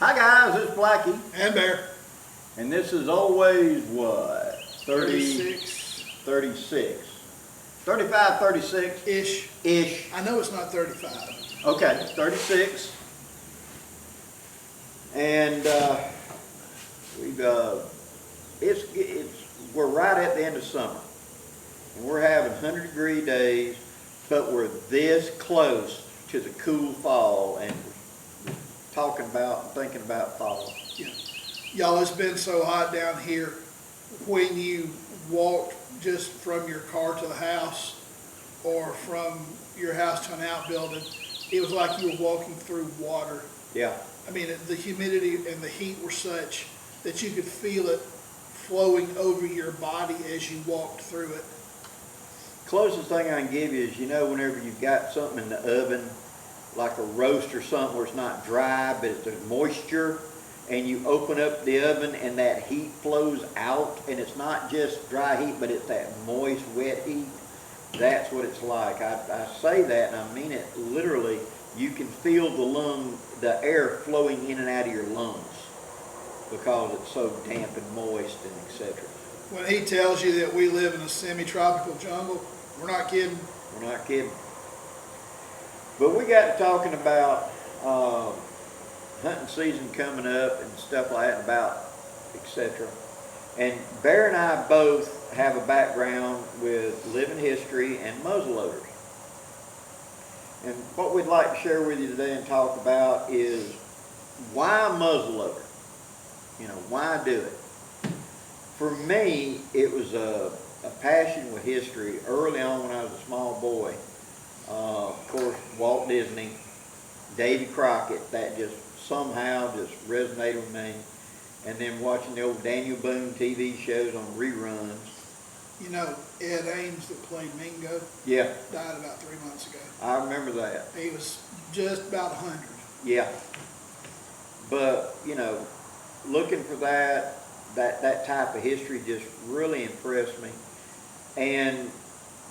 Hi guys, it's Blackie. And Bear. And this is always what? 36. 36. 35, 36. Ish. Ish. I know it's not 35. Okay, 36. And we're right at the end of summer. And we're having 100-degree days, but we're this close to the cool fall, and we're talking about and thinking about fall. Yeah. Y'all, it's been so hot down here. When you walked just from your car to the house or from your house to an outbuilding, it was like you were walking through water. Yeah. I mean, the humidity and the heat were such that you could feel it flowing over your body as you walked through it. Closest thing I can give you is, you know, whenever you've got something in the oven, like a roast or something where it's not dry, but it's moisture, and you open up the oven and that heat flows out, and it's not just dry heat, but it's that moist, wet heat. That's what it's like. I say that, and I mean it literally. You can feel the air flowing in and out of your lungs because it's so damp and moist and etc. When he tells you that we live in a semi-tropical jungle, we're not kidding. We're not kidding. But we got to talking about hunting season coming up and stuff like that, about etc. And Bear and I both have a background with living history and muzzleloaders. And what we'd like to share with you today and talk about is why muzzleloader? You know, why do it? For me, it was a passion with history early on when I was a small boy. Of course, Walt Disney, Davy Crockett, that just somehow just resonated with me. And then watching the old Daniel Boone TV shows on reruns. You know, Ed Ames that played Mingo, Yeah, died about 3 months ago. I remember that. He was just about 100. Yeah. But, you know, looking for that type of history just really impressed me. And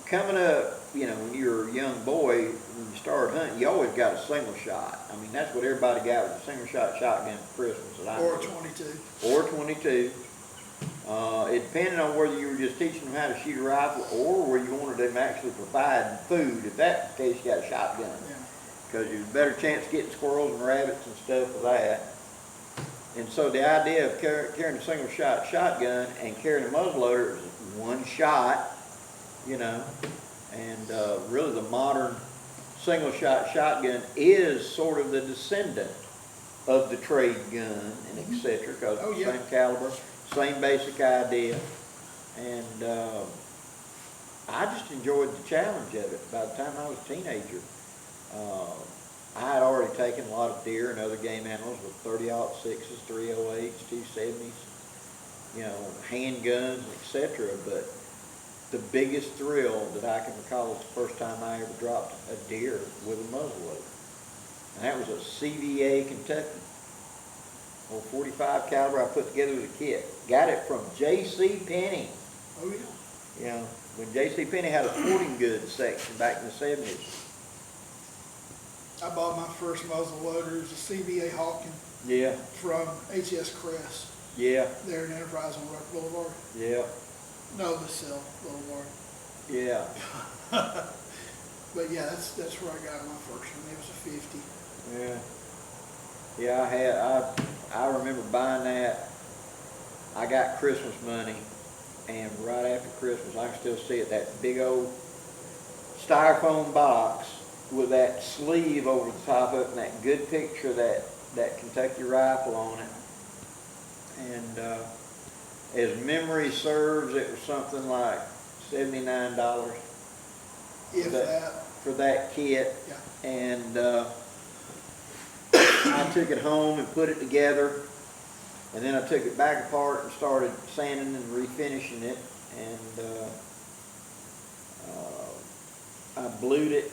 coming up, you know, when you're a young boy, when you started hunting, you always got a single shot. I mean, that's what everybody got, was a single shot shotgun for Christmas. That I Or a remember. 22. Or 22. It depended on whether you were just teaching them how to shoot a rifle or where you wanted them actually providing food. If that's the case, you got a shotgun. Yeah. Because there's a better chance of getting squirrels and rabbits and stuff with that. And so the idea of carrying a single shot shotgun and carrying a muzzleloader is one shot, you know, and really the modern single shot shotgun is sort of the descendant of the trade gun and etc. because it's the same caliber, same basic idea. And I just enjoyed the challenge of it. By the time I was a teenager, I had already taken a lot of deer and other game animals with 30-06s, 308s, 270s, you know, handguns, etc. But the biggest thrill that I can recall is the first time I ever dropped a deer with a muzzleloader. And that was a CVA Kentucky, old 45 caliber I put together as a kit. Got it from J.C. Penney. Oh, yeah. You know, when J.C. Penney had a sporting goods section back in the 70s. I bought my first muzzleloader. It was a CVA Hawken. Yeah. From HS Crest. Yeah. There in Enterprise on Rock Boulevard. Yeah. No, the Cell Boulevard. Yeah. But yeah, that's where I got my first one. It was a 50. Yeah. Yeah, I remember buying that. I got Christmas money, and right after Christmas, I can still see it, that big old styrofoam box with that sleeve over the top of it and that good picture of that Kentucky rifle on it. And as memory serves, it was something like $79 for that kit. Yeah. And I took it home and put it together, and then I took it back apart and started sanding and refinishing it, and I blued it,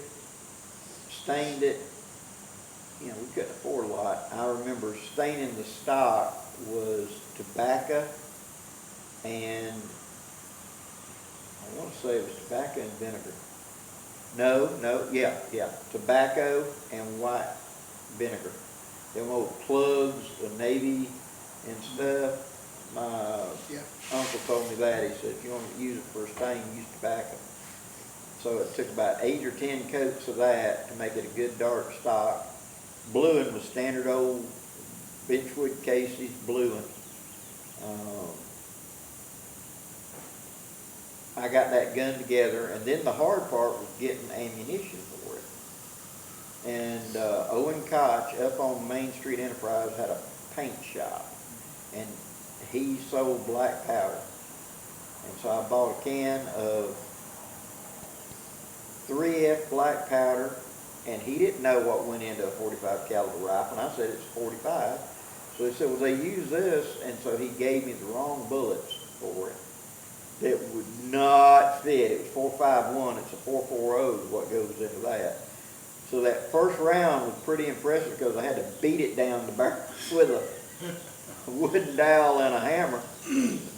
stained it. You know, we couldn't afford a lot. I remember staining the stock was tobacco and I want to say it was tobacco and vinegar. Yeah, tobacco and white vinegar. them old plugs, the Navy and stuff. My Yeah. uncle told me that. He said, if you want to use it for a stain, use tobacco. So it took about 8 or 10 coats of that to make it a good dark stock. Bluing was standard old Benchwood Casey's bluing. I got that gun together, and then the hard part was getting ammunition for it. And Owen Koch up on Main Street Enterprise had a paint shop, and he sold black powder. And so I bought a can of 3F black powder, and he didn't know what went into a 45 caliber rifle, and I said it's 45. So he said, well, they use this, and so he gave me the wrong bullets for it that would not fit. It was 451, it's a 440 is what goes into that. So that first round was pretty impressive because I had to beat it down the barrel with a wooden dowel and a hammer.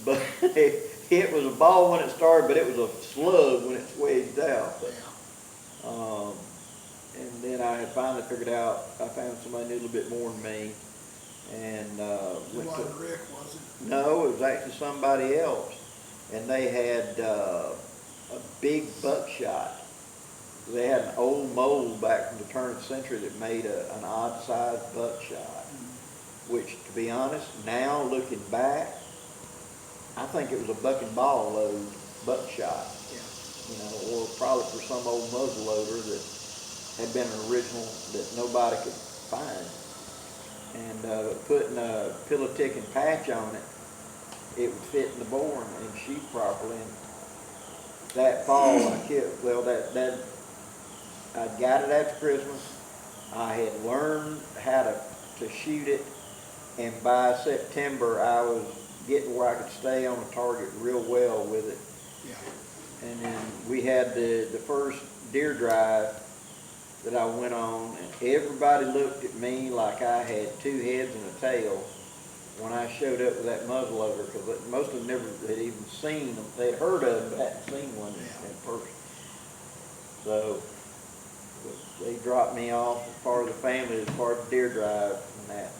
But it was a ball when it started, but it was a slug when it wedged out. But, and then I had finally figured out, I found somebody who knew a little bit more than me. And It wasn't Rick, was it? no, it was actually somebody else. And they had a big buckshot. They had an old mold back from the turn of the century that made an odd-sized buckshot. Which, to be honest, now looking back, I think it was a buck and ball load buckshot. Yeah. You know, or probably for some old muzzleloader that had been an original that nobody could find. And putting a pillow tick and patch on it, it would fit in the bore and shoot properly. And that fall, I got it after Christmas. I had learned how to shoot it, and by September I was getting where I could stay on the target real well with it. Yeah. And then we had the first deer drive that I went on, and everybody looked at me like I had 2 heads and a tail when I showed up with that muzzleloader, because most of them never had even seen them. They'd heard of them, but hadn't seen one in person. So they dropped me off as part of the family, as part of the deer drive, and that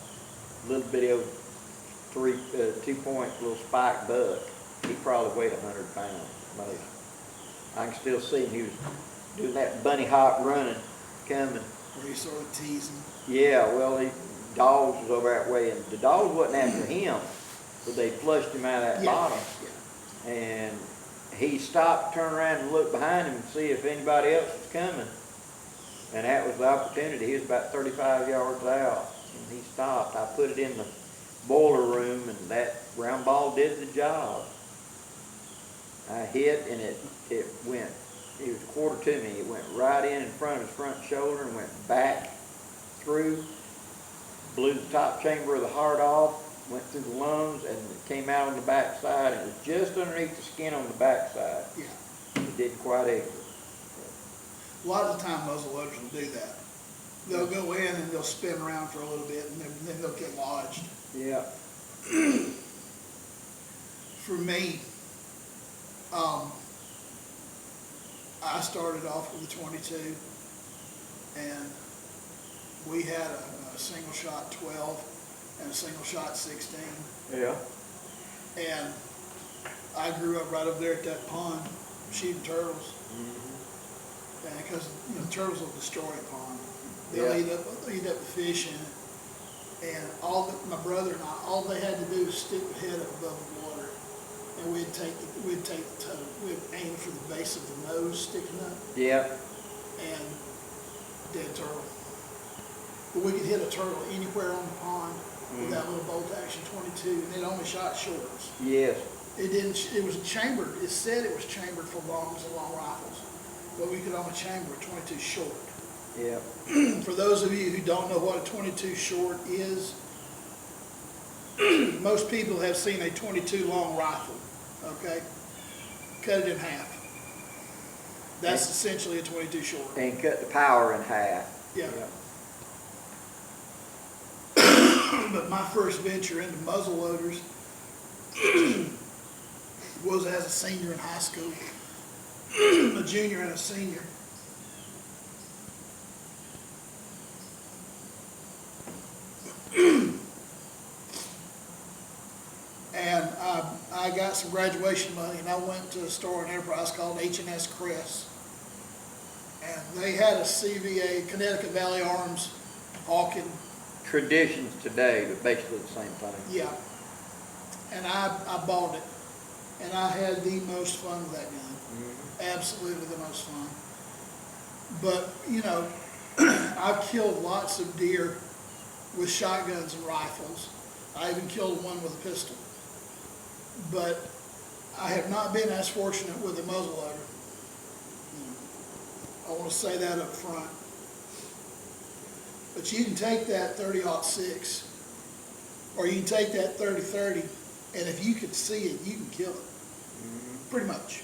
little bitty old 2-point little spike buck. He probably weighed 100 pounds most. I can still see him. He was doing that bunny hop running, coming. Where you sort of teasing. Yeah, well, dogs was over that way, and the dogs wasn't after him, but they flushed him out of that bottom. Yeah. And he stopped, turned around and looked behind him and see if anybody else was coming. And that was the opportunity. He was about 35 yards out, and he stopped. I put it in the boiler room, and that round ball did the job. I hit, and it went, it was a quarter to me. It went right in front of his front shoulder and went back through, blew the top chamber of the heart off, went through the lungs, and it came out on the back side. It was just underneath the skin on the back side. Yeah. It didn't quite exit. A lot of the time muzzleloaders will do that. They'll go in and they'll spin around for a little bit, and then they'll get lodged. Yeah. For me, I started off with a 22, and we had a single shot 12 and a single shot 16. Yeah. And I grew up right over there at that pond shooting turtles. And because turtles will destroy a pond. They'll eat up the fish in it. And my brother and I, all they had to do was stick the head up above the water, and we'd take the toe, we'd aim for the base of the nose sticking up. Yeah. And dead turtle. But we could hit a turtle anywhere on the pond with that little bolt action 22, and it only shot shorts. Yes. It didn't. It was chambered. It said it was chambered for longs and long rifles, but we could only chamber a 22 short. Yeah. For those of you who don't know what a 22 short is, most people have seen a 22 long rifle. Okay, cut it in half. That's essentially a 22 short. And cut the power in half. Yeah. But my first venture into muzzleloaders was as a senior in high school, a junior and a senior. got some graduation money, and I went to a store in Enterprise called H&S Crest. And they had a CVA, Connecticut Valley Arms, Hawking. Traditions today, but basically the same thing. Yeah. And I bought it. And I had the most fun with that gun. Mm-hmm. Absolutely the most fun. But, you know, I've killed lots of deer with shotguns and rifles. I even killed one with a pistol. But I have not been as fortunate with a muzzleloader. I want to say that up front. But you can take that 30-06, or you can take that 30-30, and if you can see it, you can kill it. Mm-hmm. Pretty much.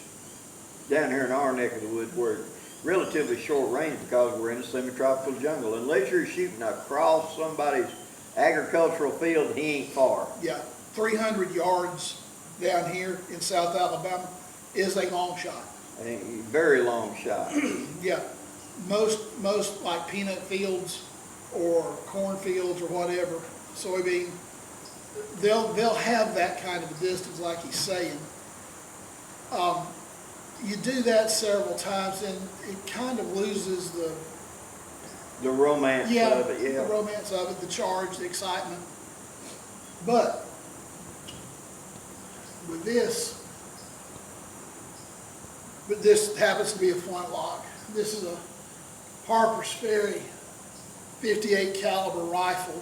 Down here in our neck of the woods, we're relatively short range because we're in a semi-tropical jungle. Unless you're shooting across somebody's agricultural field, he ain't far. Yeah, 300 yards down here in South Alabama is a long shot. A very long shot. Yeah, most like peanut fields or corn fields or whatever, soybean, they'll have that kind of a distance like he's saying. You do that several times and it kind of loses the romance of it, yeah. The romance of it, the charge, the excitement. But with this happens to be a flintlock. This is a Harper's Ferry 58 caliber rifle,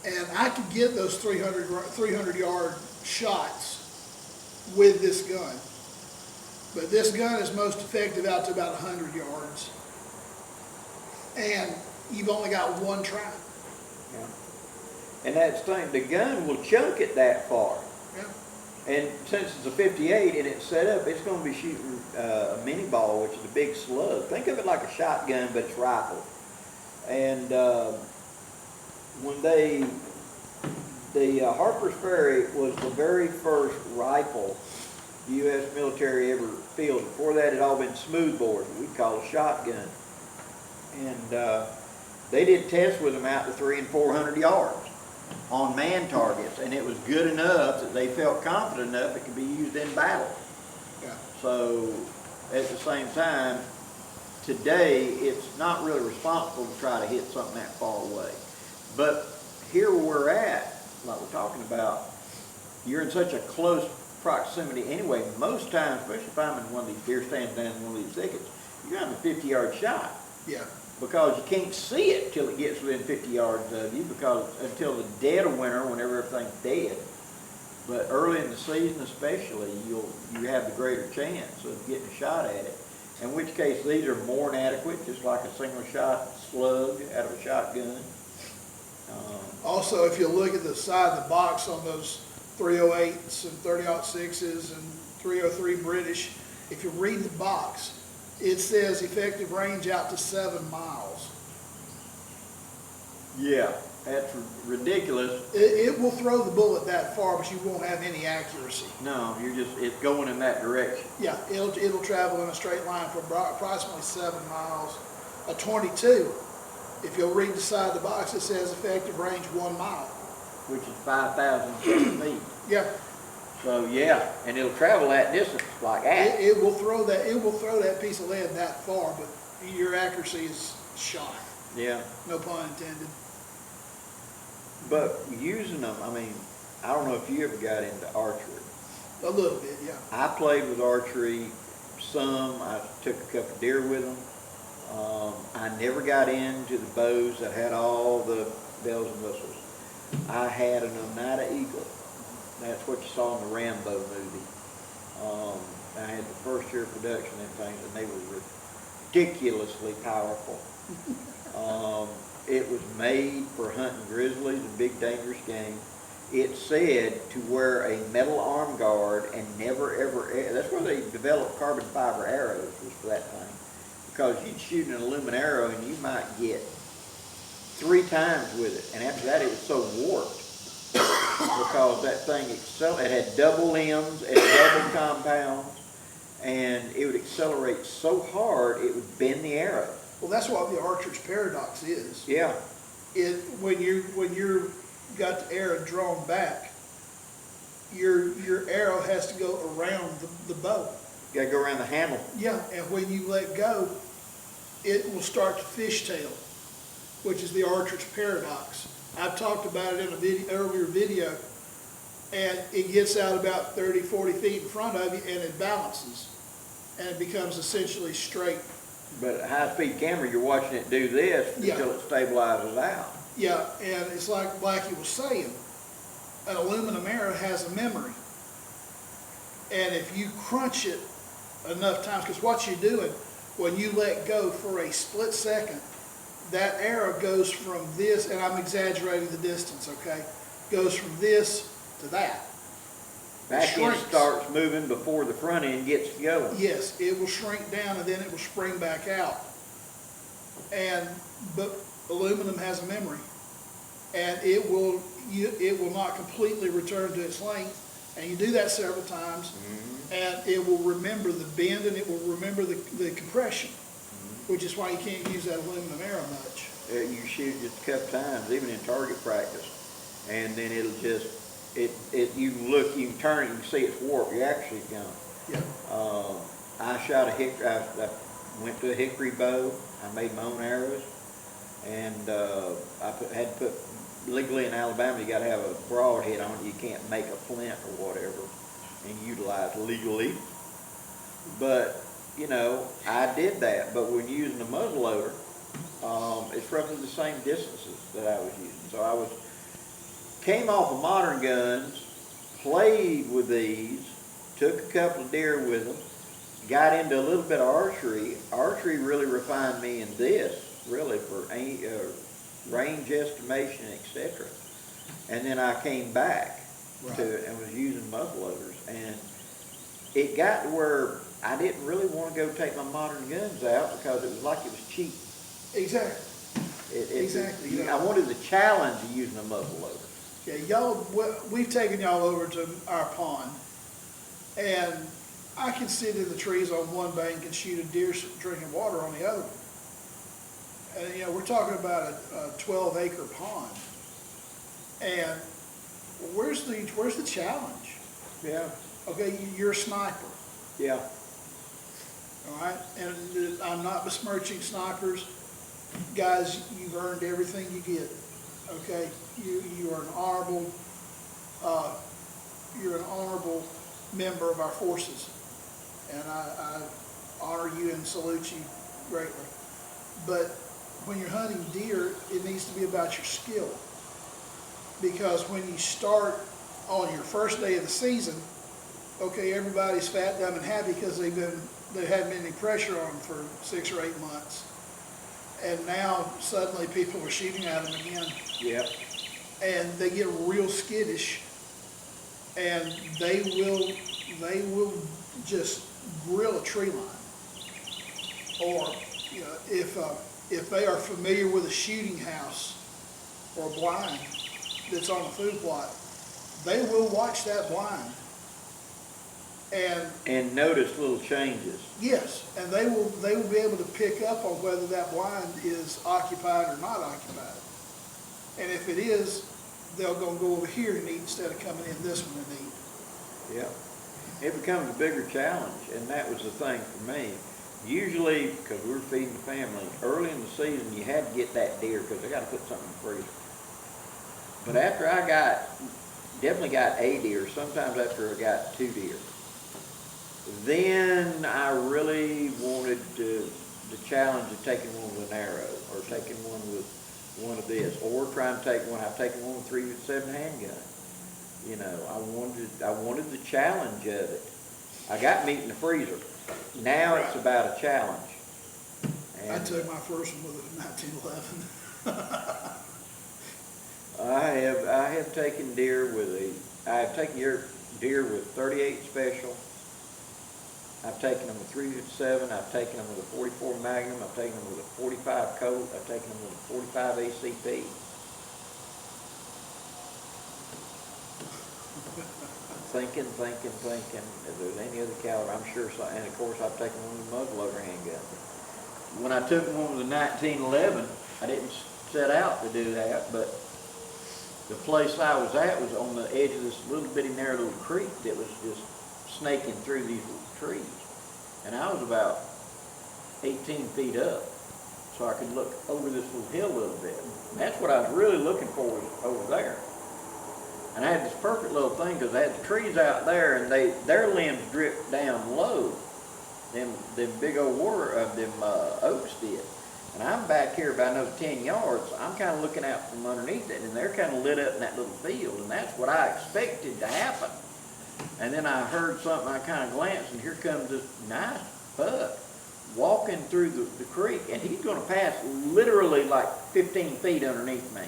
and I could get those 300 yard shots with this gun. But this gun is most effective out to about 100 yards. And you've only got one trap. Yeah. And that's the thing, the gun will chunk it that far. Yeah. And since it's a 58 and it's set up, it's going to be shooting a mini ball, which is a big slug. Think of it like a shotgun, but it's rifled. And when the Harper's Ferry was the very first rifle the U.S. military ever fielded. Before that, it had all been smoothbores, what we call a shotgun. And they did tests with them out to 300 and 400 yards on man targets, and it was good enough that they felt confident enough it could be used in battle. Yeah. So at the same time, today it's not really responsible to try to hit something that far away. But here where we're at, like we're talking about, you're in such a close proximity anyway. Most times, especially if I'm in one of these deer stands down in one of these thickets, you're having a 50-yard shot. Yeah. Because you can't see it till it gets within 50 yards of you, because until the dead of winter, whenever everything's dead. But early in the season especially, you have the greater chance of getting a shot at it. In which case these are more than adequate, just like a single shot slug out of a shotgun. Also, if you look at the side of the box on those 308s and 30-06s and 303 British, if you read the box, it says effective range out to 7 miles. Yeah, that's ridiculous. It will throw the bullet that far, but you won't have any accuracy. No, it's going in that direction. Yeah, it'll travel in a straight line for approximately 7 miles. A 22, if you'll read the side of the box, it says effective range 1 mile. Which is 5,007 feet. Yeah. So yeah, and it'll travel that distance like that. It will throw that. It will throw that piece of lead that far, but your accuracy is shot. Yeah. No pun intended. But using them, I mean, I don't know if you ever got into archery. A little bit, yeah. I played with archery some. I took a couple of deer with them. I never got into the bows that had all the bells and whistles. I had an Oneida Eagle. That's what you saw in the Rambo movie. I had the first year of production and things, and they were ridiculously powerful. It was made for hunting grizzlies and big dangerous game. It said to wear a metal arm guard and never ever, that's where they developed carbon fiber arrows, was for that thing. Because you'd shoot an aluminum arrow and you might get 3 times with it, and after that it was so warped because that thing it had double limbs and double compounds, and it would accelerate so hard it would bend the arrow. Well, that's what the archer's paradox is. Yeah. When you're got the arrow drawn back, your arrow has to go around the bow. You gotta go around the handle. Yeah, and when you let go, it will start to fishtail, which is the archer's paradox. I've talked about it in a earlier video, and it gets out about 30, 40 feet in front of you, and it balances, and it becomes essentially straight. But at a high-speed camera, you're watching it do this until it stabilizes out. Yeah, and it's like Blackie was saying, an aluminum arrow has a memory. And if you crunch it enough times, because what you're doing, when you let go for a split second, that arrow goes from this, and I'm exaggerating the distance, okay? Goes from this to that. Back end starts moving before the front end gets going. Yes, it will shrink down and then it will spring back out. But aluminum has a memory, and it will not completely return to its length. And you do that several times, and it will remember the bend, and it will remember the compression, which is why you can't use that aluminum arrow much. You shoot just a couple times, even in target practice, and then it'll just, you look, you can turn it, you can see it's warped, you're actually gone. Yeah. I shot a hickory, I went to a hickory bow, I made my own arrows, and I had to put, legally in Alabama, you gotta have a broadhead on it, you can't make a flint or whatever, and utilize legally. But, you know, I did that, but when using a muzzleloader, it's roughly the same distances that I was using. So came off of modern guns, played with these, took a couple of deer with them, got into a little bit of archery. Archery really refined me in this, really, for range estimation, etc. And then I came back to it and was using muzzleloaders, and it got to where I didn't really want to go take my modern guns out because it was like it was cheap. Exactly. Exactly. I wanted the challenge of using a muzzleloader. Yeah, we've taken y'all over to our pond, and I can sit in the trees on one bank and shoot a deer drinking water on the other one. And, you know, we're talking about a 12-acre pond. And where's the challenge? Yeah. Okay, you're a sniper. Yeah. All right, and I'm not besmirching snipers. Guys, you've earned everything you get. Okay, you are an honorable member of our forces, and I honor you and salute you greatly. But when you're hunting deer, it needs to be about your skill, because when you start on your first day of the season, okay, everybody's fat, dumb, and happy because there hadn't been any pressure on them for 6 or 8 months. And now suddenly people are shooting at them again. Yep. And they get real skittish, and they will just grill a tree line. Or, you know, if they are familiar with a shooting house or a blind that's on a food plot, they will watch that blind. And notice little changes. Yes, and they will be able to pick up on whether that blind is occupied or not occupied. And if it is, they'll go over here and eat instead of coming in this one and eat. Yeah. It becomes a bigger challenge, and that was the thing for me. Usually, because we were feeding the family, early in the season you had to get that deer because they got to put something in the freezer. But after I definitely got a deer, sometimes after I got 2 deer, then I really wanted the challenge of taking one with an arrow, or taking one with one of this, or trying to take one. I've taken one with 3-7 handgun. You know, I wanted the challenge of it. I got meat in the freezer. Now it's about a challenge. And I took my first one with a 1911. I have taken deer I have taken deer with 38 special. I've taken them with 3-7. I've taken them with a 44 Magnum. I've taken them with a 45 Colt. I've taken them with a 45 ACP. Thinking, if there's any other caliber, I'm sure so. And of course, I've taken one with a muzzleloader handgun. When I took one with a 1911, I didn't set out to do that, but The place I was at was on the edge of this little bitty narrow little creek that was just snaking through these little trees. And I was about 18 feet up, so I could look over this little hill a little bit. And that's what I was really looking for, was over there. And I had this perfect little thing, because I had the trees out there, and their limbs dripped down low. Them big old oaks did. And I'm back here about another 10 yards. I'm kind of looking out from underneath it, and they're kind of lit up in that little field, and that's what I expected to happen. And then I heard something, I kind of glanced, and here comes this nice buck walking through the creek, and he's going to pass literally like 15 feet underneath me.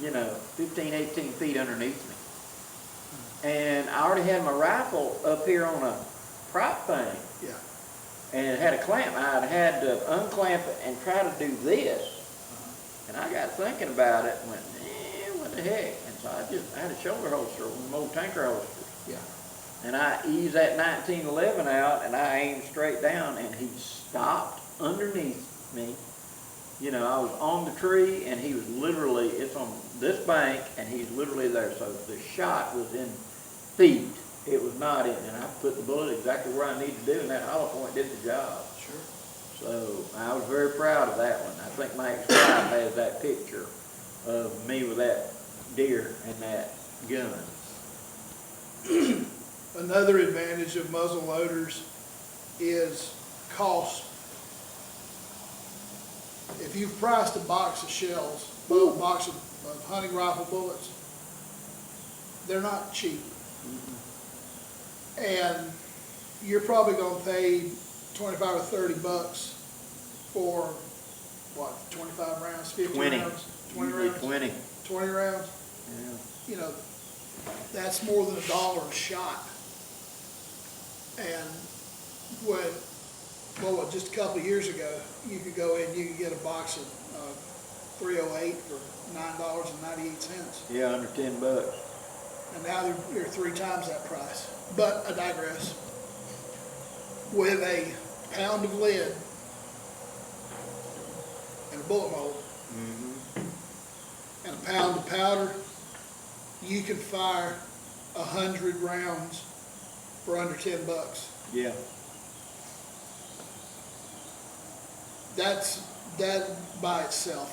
15, 18 feet underneath me. And I already had my rifle up here on a prop thing. Yeah. And it had a clamp. I had to unclamp it and try to do this. And I got thinking about it and went, what the heck? And so I had a shoulder holster, one of them old tanker holsters. Yeah. And I eased that 1911 out, and I aimed straight down, and he stopped underneath me. I was on the tree, and he was literally, it's on this bank, and he's literally there. So the shot was in feet. It was not in, and I put the bullet exactly where I needed to do, and that hollow point did the job. Sure. So I was very proud of that one. I think my ex-wife has that picture of me with that deer and that gun. Another advantage of muzzle loaders is cost. If you've priced a box of shells, a box of hunting rifle bullets, they're not cheap. And you're probably going to pay 25 or 30 bucks for, what, 25 rounds, 50 20. rounds, 20 Usually rounds? 20. 20 rounds? Yeah. That's more than $1 a shot. And just a couple of years ago, you could go in, you could get a box of 308 for $9.98. Yeah, under 10 bucks. And now they're 3 times that price. But I digress. With a pound of lead and a bullet mold and a pound of powder, you can fire 100 rounds for under 10 bucks. Yeah. That by itself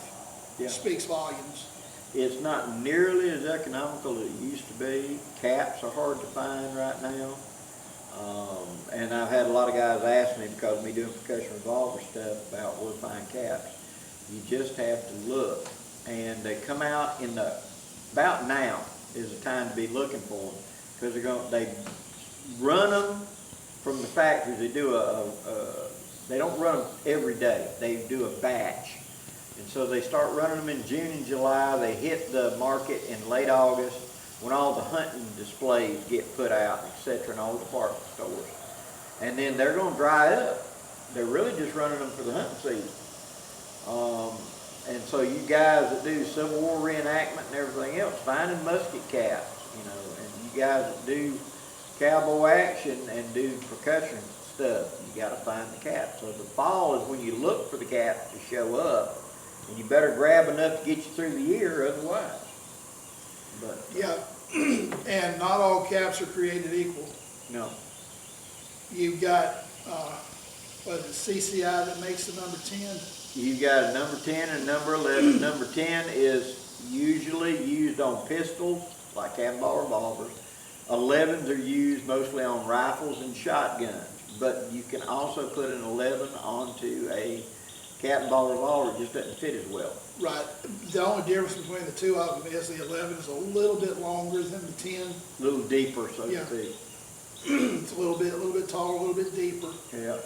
speaks volumes. It's not nearly as economical as it used to be. Caps are hard to find right now. And I've had a lot of guys ask me, because of me doing percussion revolver stuff, about where to find caps. You just have to look. And they come out about now is the time to be looking for them, because they run them from the factories. They do they don't run them every day. They do a batch. And so they start running them in June and July. They hit the market in late August when all the hunting displays get put out, etc., in all the department stores. And then they're going to dry up. They're really just running them for the hunting season. And so you guys that do Civil War reenactment and everything else, finding musket caps, and you guys that do cowboy action and do percussion stuff, you got to find the caps. So the fall is when you look for the caps to show up, and you better grab enough to get you through the year, otherwise. But yeah, and not all caps are created equal. no. You've got CCI that makes the number 10. You've got a number 10 and a number 11. Number 10 is usually used on pistols, like cannonball revolvers. 11s are used mostly on rifles and shotguns, but you can also put an 11 onto a cannonball revolver. It just doesn't fit as well. Right. The only difference between the two of them is the 11 is a little bit longer than the 10. A little deeper, so Yeah. to speak. It's a little bit taller, a little bit deeper. Yeah.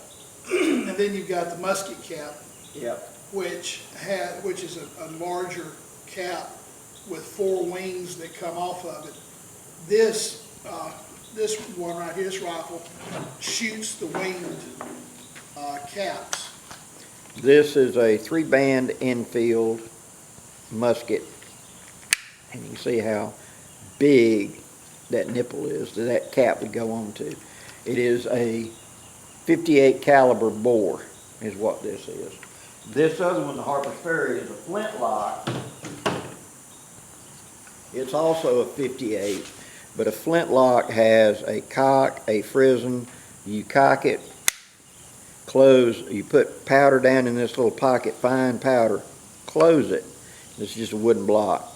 And then you've got the musket cap, Yep. which is a larger cap with 4 wings that come off of it. This one right here, this rifle, shoots the winged caps. This is a 3-band infield musket, and you can see how big that nipple is that that cap would go on to. It is a 58 caliber bore is what this is. This other one, the Harper's Ferry, is a flintlock, It's also a 58, but a flintlock has a cock, a frizzen. You cock it, close, you put powder down in this little pocket, fine powder, close it. This is just a wooden block.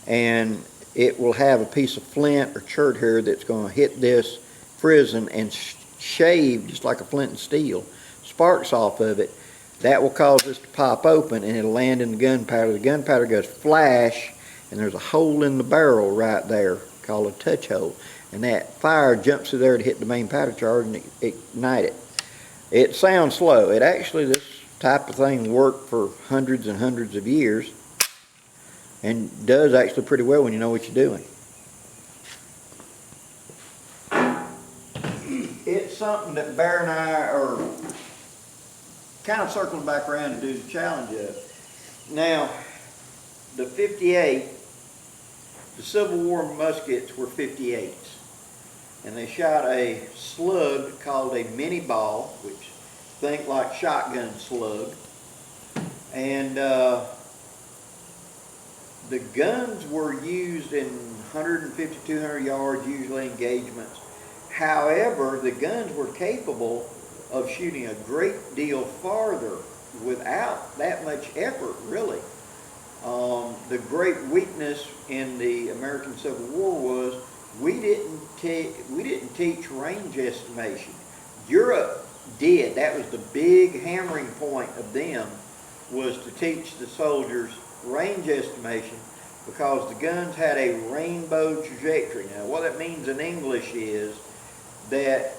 And it will have a piece of flint or chert here that's going to hit this frizzen and shave just like a flint and steel. Sparks off of it. That will cause this to pop open and it'll land in the gunpowder. The gunpowder goes flash and there's a hole in the barrel right there called a touch hole. And that fire jumps through there to hit the main powder charge and ignite it. It sounds slow. It actually, this type of thing worked for hundreds and hundreds of years and does actually pretty well when you know what you're doing. It's something that Bear and I are kind of circling back around to do the challenge of. Now, the 58, the Civil War muskets were 58s. And they shot a slug called a mini ball, which think like shotgun slug. And the guns were used in 150, 200 yards, usually engagements. However, the guns were capable of shooting a great deal farther without that much effort, really. The great weakness in the American Civil War was we didn't teach range estimation. Europe did. That was the big hammering point of them, was to teach the soldiers range estimation, because the guns had a rainbow trajectory. Now, what that means in English is that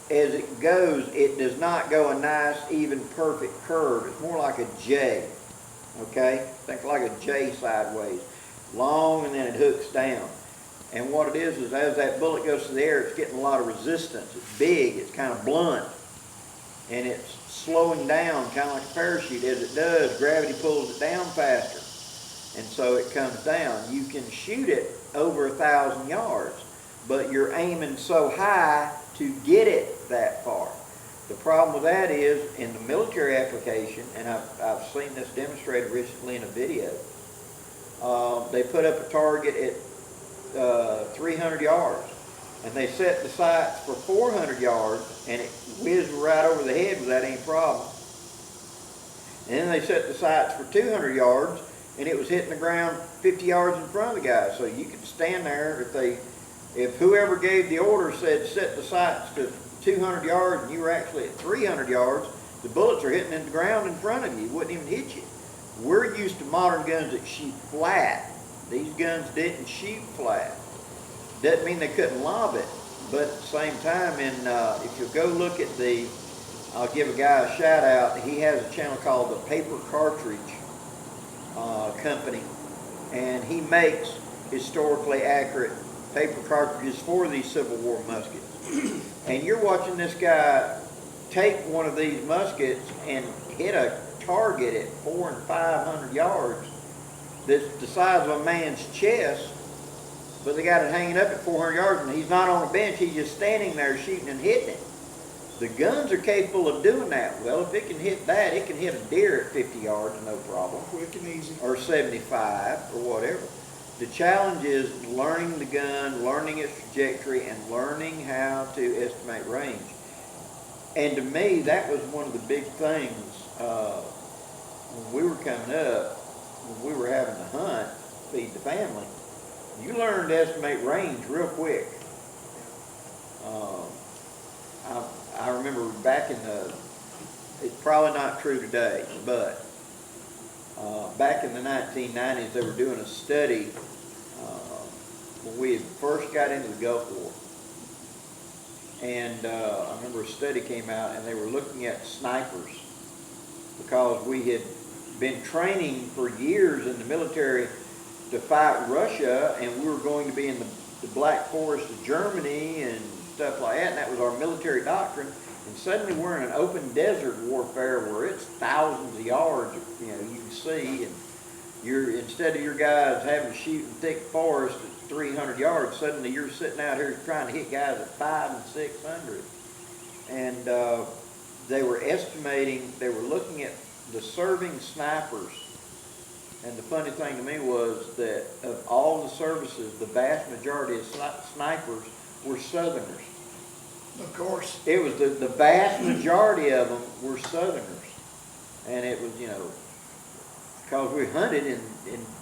as it goes, it does not go a nice, even, perfect curve. It's more like a J, okay? Think like a J sideways. Long, and then it hooks down. And what it is as that bullet goes through the air, it's getting a lot of resistance. It's big, it's kind of blunt, and it's slowing down, kind of like a parachute. As it does, gravity pulls it down faster, and so it comes down. You can shoot it over 1,000 yards, but you're aiming so high to get it that far. The problem with that is, in the military application, and I've seen this demonstrated recently in a video, they put up a target at 300 yards, and they set the sights for 400 yards, and it whizzed right over the head without any problem. And then they set the sights for 200 yards, and it was hitting the ground 50 yards in front of the guy. So you could stand there, if whoever gave the order said set the sights to 200 yards and you were actually at 300 yards, the bullets are hitting in the ground in front of you. It wouldn't even hit you. We're used to modern guns that shoot flat. These guns didn't shoot flat. Doesn't mean they couldn't lob it, but at the same time, if you go look at I'll give a guy a shout out. He has a channel called the Paper Cartridge Company, and he makes historically accurate paper cartridges for these Civil War muskets. And you're watching this guy take one of these muskets and hit a target at 400 and 500 yards that's the size of a man's chest, but they got it hanging up at 400 yards, and he's not on a bench, he's just standing there shooting and hitting it. The guns are capable of doing that. Well, if it can hit that, it can hit a deer at 50 yards, no problem. Quick and easy. Or 75, or whatever. The challenge is learning the gun, learning its trajectory, and learning how to estimate range. And to me, that was one of the big things when we were coming up, when we were having to hunt, feed the family. You learn to estimate range real quick. I remember back in it's probably not true today, but back in the 1990s, they were doing a study when we had first got into the Gulf War. And I remember a study came out, and they were looking at snipers, because we had been training for years in the military to fight Russia, and we were going to be in the Black Forest of Germany and stuff like that, and that was our military doctrine. And suddenly we're in an open desert warfare where it's thousands of yards, you can see, and instead of your guys having to shoot in thick forest at 300 yards, suddenly you're sitting out here trying to hit guys at 500 and 600. And they were estimating, they were looking at the serving snipers And the funny thing to me was that of all the services, the vast majority of snipers were Southerners. Of course. It was the vast majority of them were Southerners. And it was, you know, because we hunted in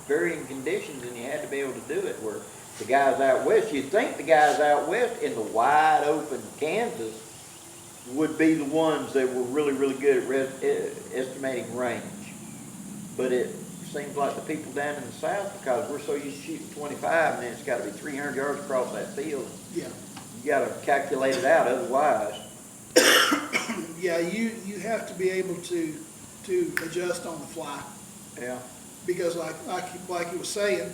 varying conditions and you had to be able to do it, where the guys out west, you'd think the guys out west in the wide open Kansas would be the ones that were really, really good at estimating range. But it seems like the people down in the south, because we're so used to shooting 25 and then it's got to be 300 yards across that field. Yeah. You got to calculate it out otherwise. Yeah, you have to be able to adjust on the fly. Yeah. Because like you was saying,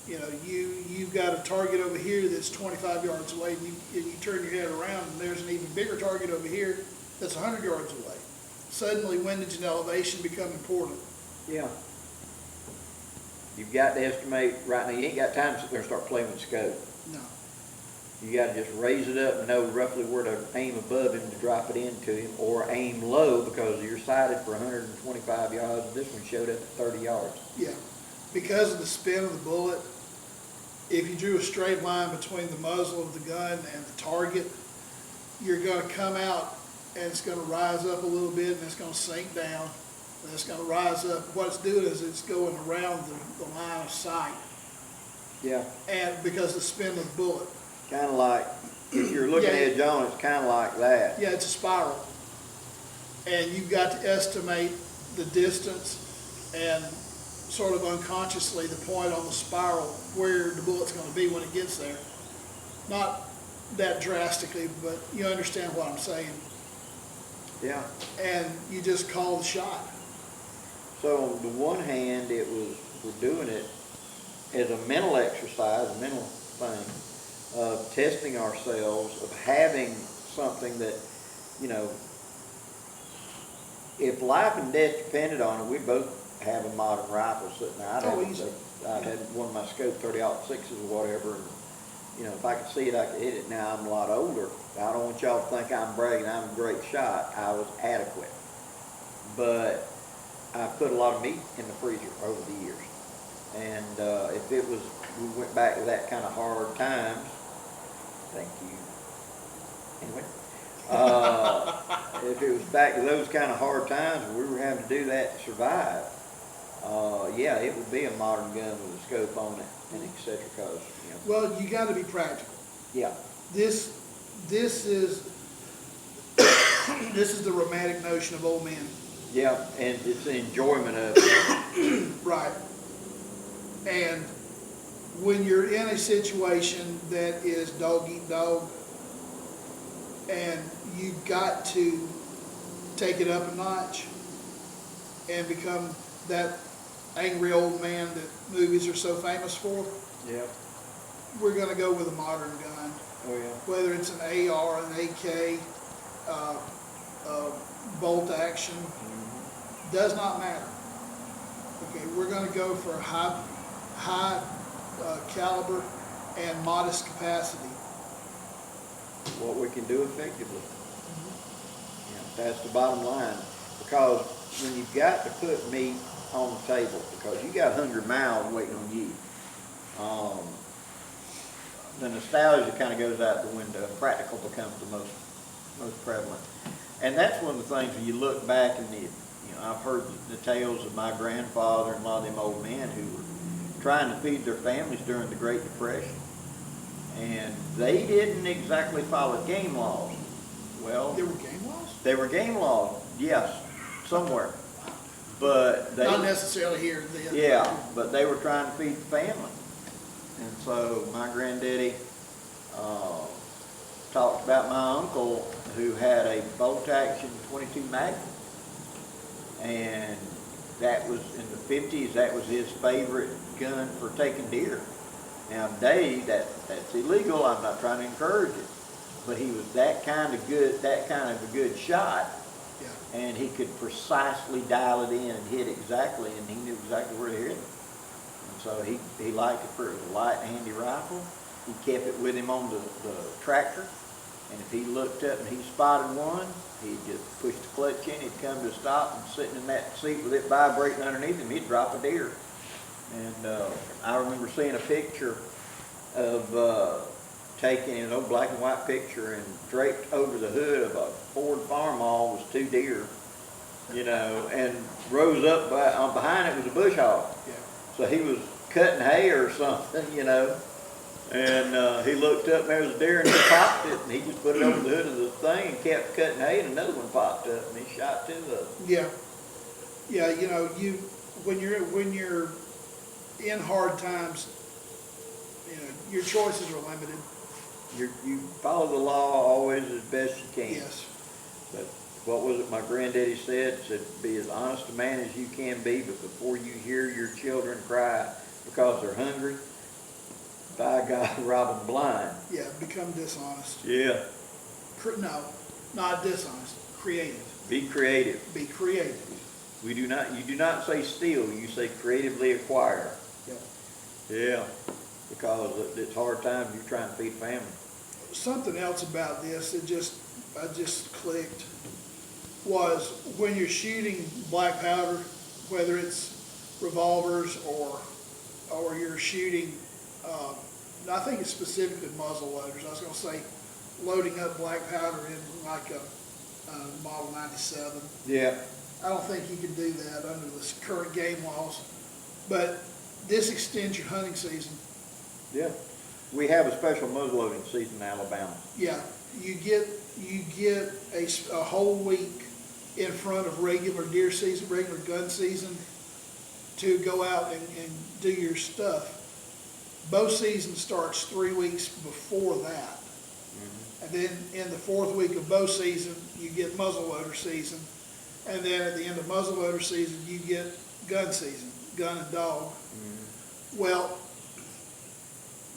you know, you've got a target over here that's 25 yards away, and you turn your head around and there's an even bigger target over here that's 100 yards away. Suddenly windage and elevation become important. Yeah. You've got to estimate right now. You ain't got time to sit there and start playing with the scope. No. You got to just raise it up and know roughly where to aim above him to drop it into him, or aim low because you're sighted for 125 yards. This one showed up at 30 yards. Yeah. Because of the spin of the bullet, if you drew a straight line between the muzzle of the gun and the target, you're going to come out and it's going to rise up a little bit and it's going to sink down. And it's going to rise up. What it's doing is it's going around the line of sight. Yeah. And because of the spin of the bullet. Kind of like, if you're looking edge on, it's kind of like that. Yeah, it's a spiral. And you've got to estimate the distance and sort of unconsciously the point on the spiral where the bullet's going to be when it gets there. Not that drastically, but you understand what I'm saying. Yeah. And you just call the shot. So on the one hand, we're doing it as a mental exercise, a mental thing, of testing ourselves, of having something that, you know, if life and death depended on it, we both have a modern rifle sitting there. I'd had one of my scope 30-06s or whatever, and, you know, if I could see it, I could hit it. Now I'm a lot older. I don't want y'all to think I'm bragging. I'm a great shot. I was adequate. But I put a lot of meat in the freezer over the years. And if we went back to that kind of hard times, thank you. Anyway, if it was back to those kind of hard times and we were having to do that to survive, yeah, it would be a modern gun with a scope on it and et cetera, cause, you know. Well, you got to be practical. Yeah. This is this is the romantic notion of old men. Yeah, and it's the enjoyment of it. Right. And when you're in a situation that is dog eat dog, and you've got to take it up a notch and become that angry old man that movies are so famous for, Yeah. we're going to go with a modern gun. Oh yeah. Whether it's an AR, an AK, bolt action, does not matter. Okay, we're going to go for high caliber and modest capacity. What we can do effectively. Yeah, that's the bottom line. Because when you've got to put meat on the table, because you got hungry mouths waiting on you, the nostalgia kind of goes out the window. Practical becomes the most prevalent. And that's one of the things when you look back and I've heard the tales of my grandfather and a lot of them old men who were trying to feed their families during the Great Depression. And they didn't exactly follow game laws. Well, There were game laws? they were game laws, yes, somewhere. But they, Not necessarily here then. yeah, but they were trying to feed the family. And so my granddaddy talked about my uncle who had a bolt action 22 Magnum. And that was in the 50s, that was his favorite gun for taking deer. Now today, that's illegal. I'm not trying to encourage it. But he was that kind of a good shot. Yeah. And he could precisely dial it in and hit exactly, and he knew exactly where to hit it. And so he liked it for it was a light, handy rifle. He kept it with him on the tractor. And if he looked up and he spotted one, he'd just push the clutch in, he'd come to a stop, and sitting in that seat with it vibrating underneath him, he'd drop a deer. And I remember seeing a picture of taking an old black and white picture, and draped over the hood of a Ford Farmall was 2 deer, you know, and rose up behind it was a bush hog. Yeah. So he was cutting hay or something, you know, and he looked up and there was a deer and he popped it, and he just put it over the hood of the thing and kept cutting hay, and another one popped up and he shot 2 of them. Yeah. Yeah, you know, when you're in hard times, you know, your choices are limited. You follow the law always as best you can. Yes. But what was it my granddaddy said? Be as honest a man as you can be, but before you hear your children cry because they're hungry, by God, rob them blind. Yeah, become dishonest. Yeah. No, not dishonest, creative. Be creative. Be creative. You do not say steal, you say creatively acquire. Yeah. Yeah. Because it's hard times, you're trying to feed family. Something else about this that I just clicked was when you're shooting black powder, whether it's revolvers or you're shooting, I think it's specifically muzzle loaders. I was going to say loading up black powder in like a Model 97. Yeah. I don't think you can do that under the current game laws, but this extends your hunting season. Yeah. We have a special muzzleloading season in Alabama. Yeah, you get a whole week in front of regular deer season, regular gun season, to go out and do your stuff. Bow season starts 3 weeks before that. Mm-hmm. And then in the 4th week of bow season, you get muzzleloader season. And then at the end of muzzleloader season, you get gun season, gun and dog. Mm-hmm. Well,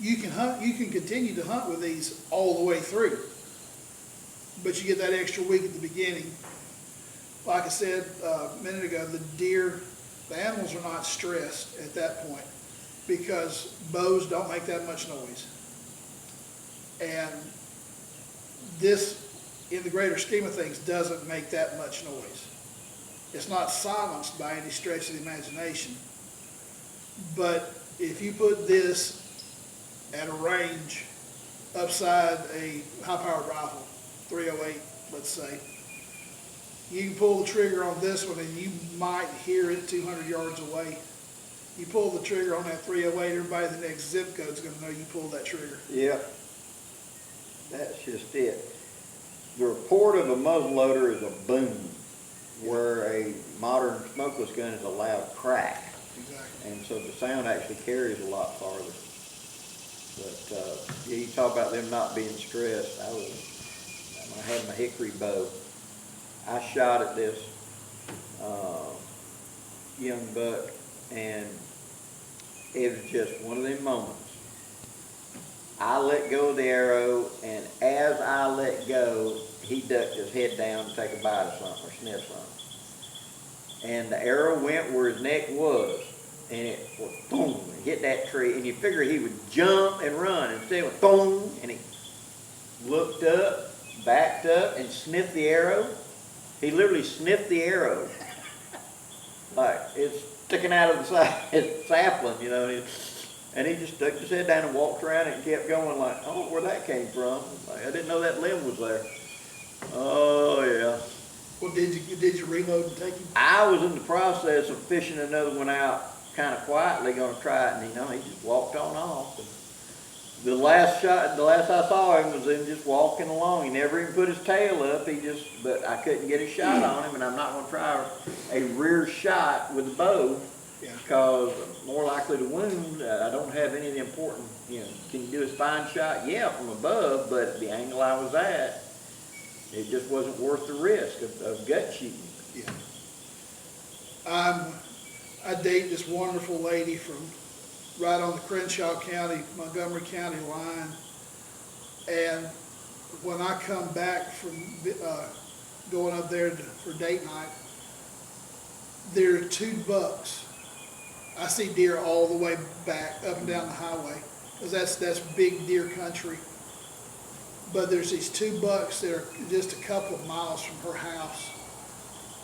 you can continue to hunt with these all the way through, but you get that extra week at the beginning. Like I said a minute ago, the animals are not stressed at that point because bows don't make that much noise. And this, in the greater scheme of things, doesn't make that much noise. It's not silenced by any stretch of the imagination. But if you put this at a range upside a high-powered rifle, 308, let's say, you can pull the trigger on this one and you might hear it 200 yards away. You pull the trigger on that 308, everybody in the next zip code is going to know you pulled that trigger. Yep. That's just it. The report of a muzzleloader is a boom, where a modern smokeless gun is a loud crack. Exactly. And so the sound actually carries a lot farther. But yeah, you talk about them not being stressed. I had my hickory bow. I shot at this young buck, and it was just one of them moments. I let go of the arrow, and as I let go, he ducked his head down to take a bite of something or sniff something. And the arrow went where his neck was, and it was boom, and hit that tree, and you figure he would jump and run. Instead it went boom, and he looked up, backed up, and sniffed the arrow. He literally sniffed the arrow. Like it's sticking out of the side, it's sapling, you know. And he just stuck his head down and walked around it and kept going like, I don't know where that came from. Like, I didn't know that limb was there. Oh, yeah. Well, did you reload and take him? I was in the process of fishing another one out kind of quietly, going to try it, and he just walked on off. And the last I saw him was him just walking along. He never even put his tail up. But I couldn't get a shot on him, and I'm not going to try a rear shot with a bow. Yeah. Because I'm more likely to wound. I don't have any of the important, can you do a spine shot? Yeah, from above, but the angle I was at, it just wasn't worth the risk of gut shooting. Yeah. I date this wonderful lady from right on the Crenshaw County, Montgomery County line. And when I come back from going up there for date night, there are 2 bucks. I see deer all the way back, up and down the highway, because that's big deer country. But there's these 2 bucks that are just a couple of miles from her house,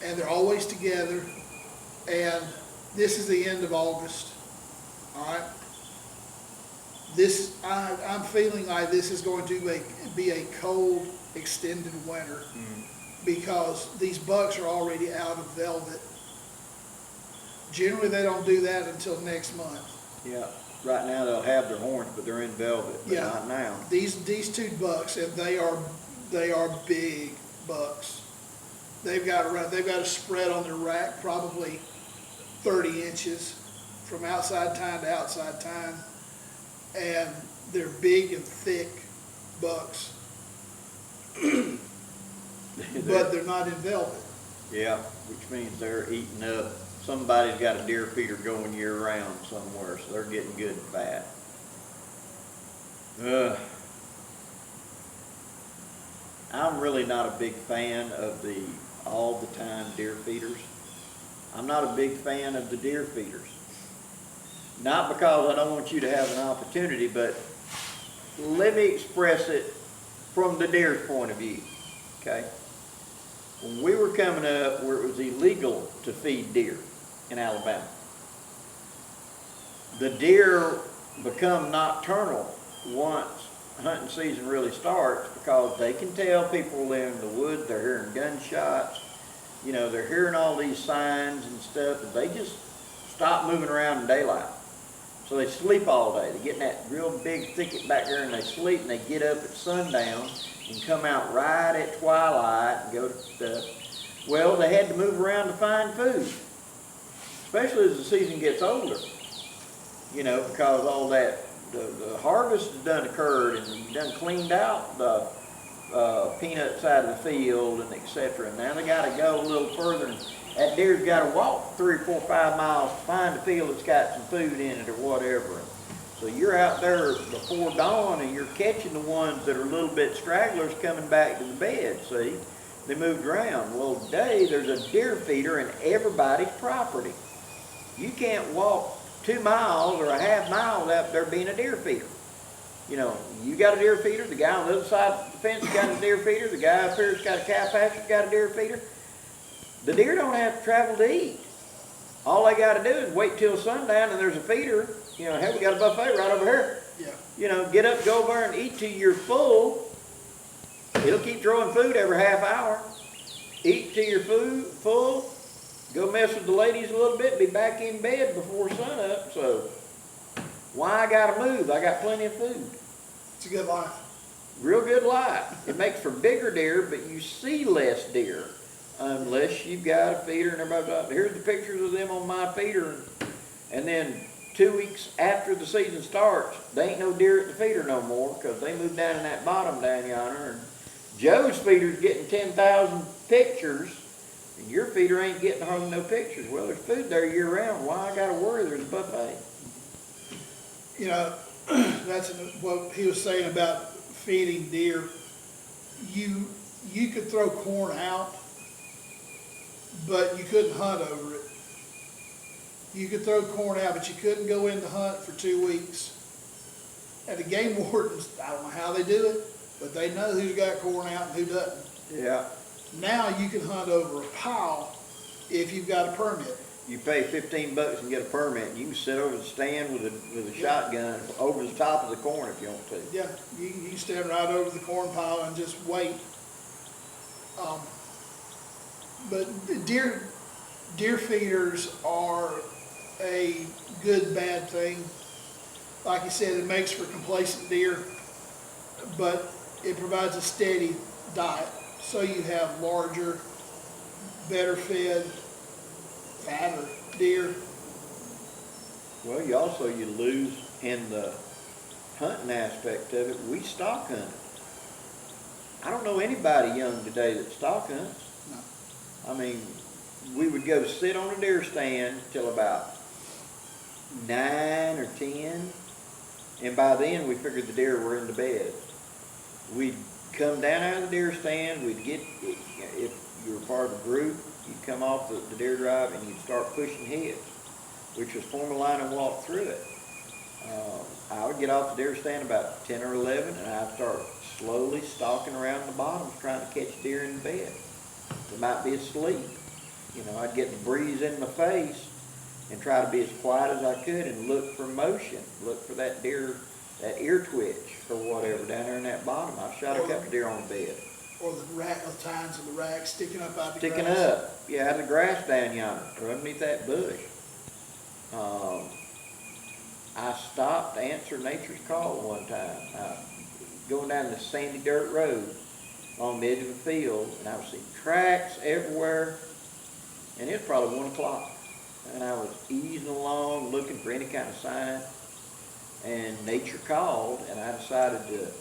and they're always together. And this is the end of August, all right? I'm feeling like this is going to be a cold, extended winter because these bucks are already out of velvet. Generally, they don't do that until next month. Yeah, right now they'll have their horns, but they're in velvet, but Yeah. not now. These two bucks, and they are big bucks. They've got a spread on their rack probably 30 inches from outside tine to outside tine, and they're big and thick bucks, but they're not in velvet. Yeah, which means they're eating up. Somebody's got a deer feeder going year round somewhere, so they're getting good and fat. I'm really not a big fan of the all the time deer feeders. I'm not a big fan of the deer feeders. Not because I don't want you to have an opportunity, but let me express it from the deer's point of view, okay? When we were coming up where it was illegal to feed deer in Alabama, the deer become nocturnal once hunting season really starts because they can tell people in the woods, they're hearing gunshots, you know, they're hearing all these signs and stuff, and they just stop moving around in daylight. So they sleep all day. They get in that real big thicket back there and they sleep, and they get up at sundown and come out right at twilight and go to stuff. Well, they had to move around to find food, especially as the season gets older, you know, because all that, the harvest has done occurred and you done cleaned out the peanut side of the field and etc. And now they got to go a little further, and that deer's got to walk 3 or 4 or 5 miles to find a field that's got some food in it or whatever. So you're out there before dawn and you're catching the ones that are a little bit stragglers coming back to the bed, see? They moved around. Well, today there's a deer feeder in everybody's property. You can't walk 2 miles or a half mile without there being a deer feeder. You know, you got a deer feeder, the guy on the other side of the fence got a deer feeder, the guy up here's got a cow pasture, got a deer feeder. The deer don't have to travel to eat. All they got to do is wait till sundown and there's a feeder. You know, hey, we got a buffet right over here. Yeah. You know, get up, go over and eat till you're full. It'll keep throwing food every half hour. Eat till you're full. Go mess with the ladies a little bit, be back in bed before sunup. So why I gotta move? I got plenty of food. It's a good life. Real good life. It makes for bigger deer, but you see less deer unless you've got a feeder and everybody's like, here's the pictures of them on my feeder. And then 2 weeks after the season starts, they ain't no deer at the feeder no more because they moved down in that bottom down yonder. And Joe's feeder's getting 10,000 pictures, and your feeder ain't getting hardly no pictures. Well, there's food there year round. Why I gotta worry? There's a buffet. You know, that's what he was saying about feeding deer. You could throw corn out, but you couldn't hunt over it. You could throw corn out, but you couldn't go in to hunt for 2 weeks. And the game wardens, I don't know how they do it, but they know who's got corn out and who doesn't. Yeah. Now you can hunt over a pile if you've got a permit. You pay $15 and get a permit. You can sit over the stand with a shotgun over the top of the corn if you want to. Yeah, you can stand right over the corn pile and just wait. But deer feeders are a good, bad thing. Like you said, it makes for complacent deer, but it provides a steady diet. So you have larger, better fed, fatter deer. Well, you lose in the hunting aspect of it. We stock hunt. I don't know anybody young today that stock hunts. No. I mean, we would go sit on a deer stand till about 9 or 10, and by then we figured the deer were in the bed. We'd come down out of the deer stand, we'd get, if you were part of a group, you'd come off the deer drive and you'd start pushing heads, which was form a line and walk through it. I would get off the deer stand about 10 or 11 and I'd start slowly stalking around the bottoms trying to catch deer in the bed. They might be asleep. You know, I'd get the breeze in my face and try to be as quiet as I could and look for motion, look for that deer, that ear twitch or whatever down there in that bottom. I shot a couple deer on the bed. Or the rack, the tines of the rack sticking up out of the Sticking grass. up, yeah, out of the grass down yonder, or underneath that bush. I stopped to answer nature's call one time. Going down this sandy dirt road on the edge of a field, and I was seeing tracks everywhere, and it's probably 1 o'clock. And I was easing along, looking for any kind of sign, and nature called, and I decided to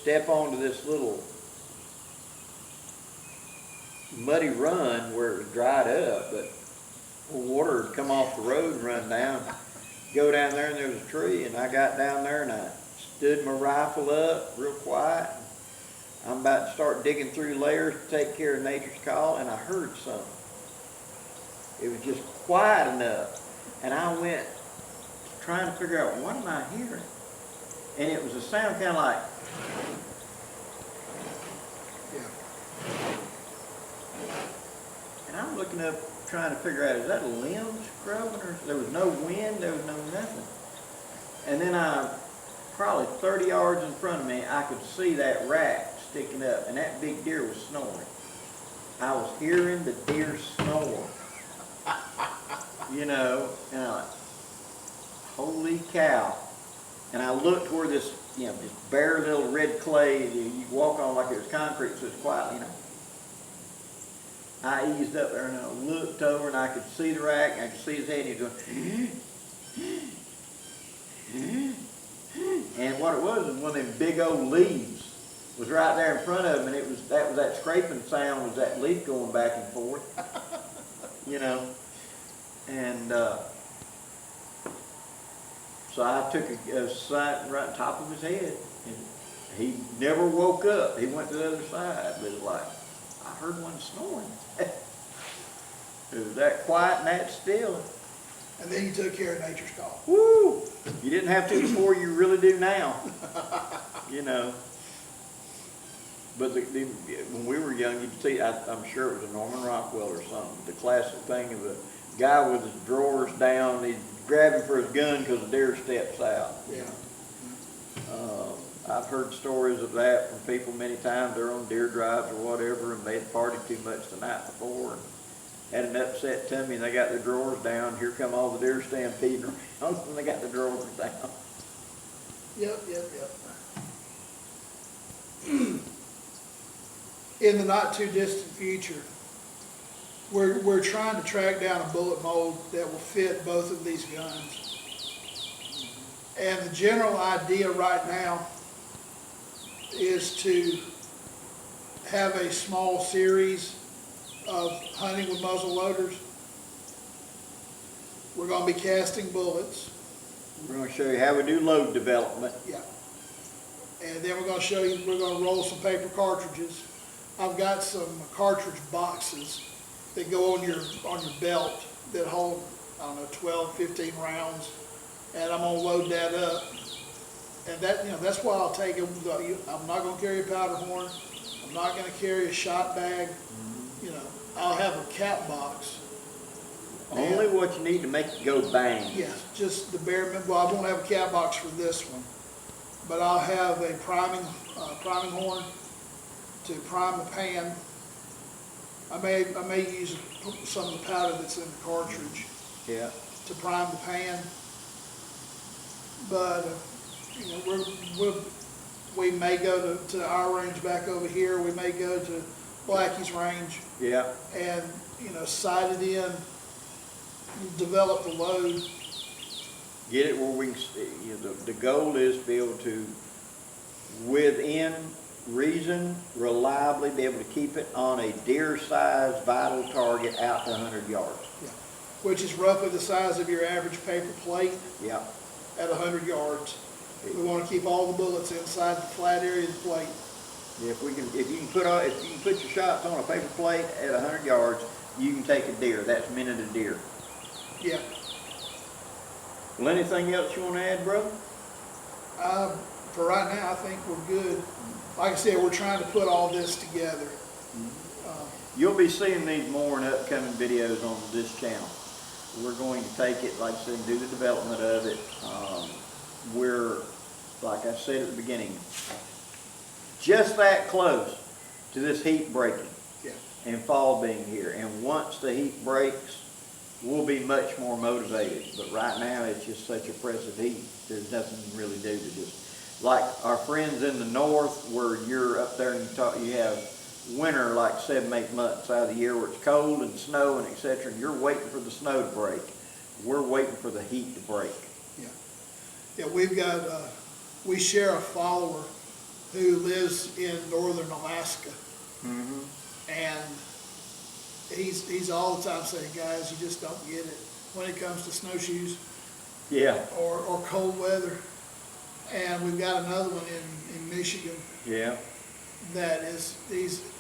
step onto this little muddy run where it was dried up, but water had come off the road and run down. Go down there and there was a tree, and I got down there and I stood my rifle up real quiet. I'm about to start digging through layers to take care of nature's call, and I heard something. It was just quiet enough, and I went trying to figure out, what am I hearing? And it was a sound kind of like, and I'm looking up trying to figure out, is that a limb scrubbing, or there was no wind, there was no nothing. And then probably 30 yards in front of me, I could see that rack sticking up, and that big deer was snoring. I was hearing the deer snore. You know, and I'm like, holy cow. And I looked where this, this bare little red clay, you walk on like it was concrete, so it's quiet, I eased up there and I looked over and I could see the rack, and I could see his head, and he was going, and what it was one of them big old leaves was right there in front of him, and that was that scraping sound, was that leaf going back and forth, and so I took a sight right on top of his head, and he never woke up. He went to the other side, but it was like, I heard one snoring. It was that quiet and that still. And then you took care of nature's call. Woo! You didn't have to before, you really do now. But when we were young, you'd see, I'm sure it was a Norman Rockwell or something, the classic thing of a guy with his drawers down, he's grabbing for his gun because the deer steps out. Yeah. I've heard stories of that from people many times. They're on deer drives or whatever, and they'd partied too much the night before and had an upset tummy, and they got their drawers down. Here come all the deer stampeding around, and they got their drawers down. Yep. In the not too distant future, we're trying to track down a bullet mold that will fit both of these guns. And the general idea right now is to have a small series of hunting with muzzle loaders. We're going to be casting bullets. We're going to show you how we do load development. Yeah. And then we're going to show you, we're going to roll some paper cartridges. I've got some cartridge boxes that go on your belt that hold, 12, 15 rounds. And I'm going to load that up. And that's why I'll take them. I'm not going to carry a powder horn. I'm not going to carry a shot bag. I'll have a cap box. Only what you need to make it go bang. Yes, just the bare minimum. Well, I won't have a cap box for this one, but I'll have a priming horn to prime the pan. I may use some of the powder that's in the cartridge. Yeah. To prime the pan. But we may go to our range back over here. We may go to Blackie's range. Yeah. And sight it in, develop the load. Get it where we can. The goal is to be able to, within reason, reliably be able to keep it on a deer-sized vital target out to 100 yards. Yeah. Which is roughly the size of your average paper plate. Yeah. At 100 yards. We want to keep all the bullets inside the flat area of the plate. Yeah, if you can put your shots on a paper plate at 100 yards, you can take a deer. That's minute a deer. Yeah. Well, anything else you want to add, brother? For right now, I think we're good. Like I said, we're trying to put all this together. You'll be seeing these more in upcoming videos on this channel. we're going to take it, like I said, and do the development of it. We're, like I said at the beginning, just that close to this heat breaking. Yeah. And fall being here. And once the heat breaks, we'll be much more motivated. But right now, it's just such oppressive heat. There's nothing you can really do to just, like our friends in the north, where you're up there and you have winter like 7-8 months out of the year where it's cold and snow and etc. And you're waiting for the snow to break. We're waiting for the heat to break. Yeah. Yeah, we've got, we share a follower who lives in northern Alaska. Mm-hmm. And he's all the time saying, guys, you just don't get it when it comes to snowshoes. Yeah. Or cold weather. And we've got another one in Michigan. Yeah. That is,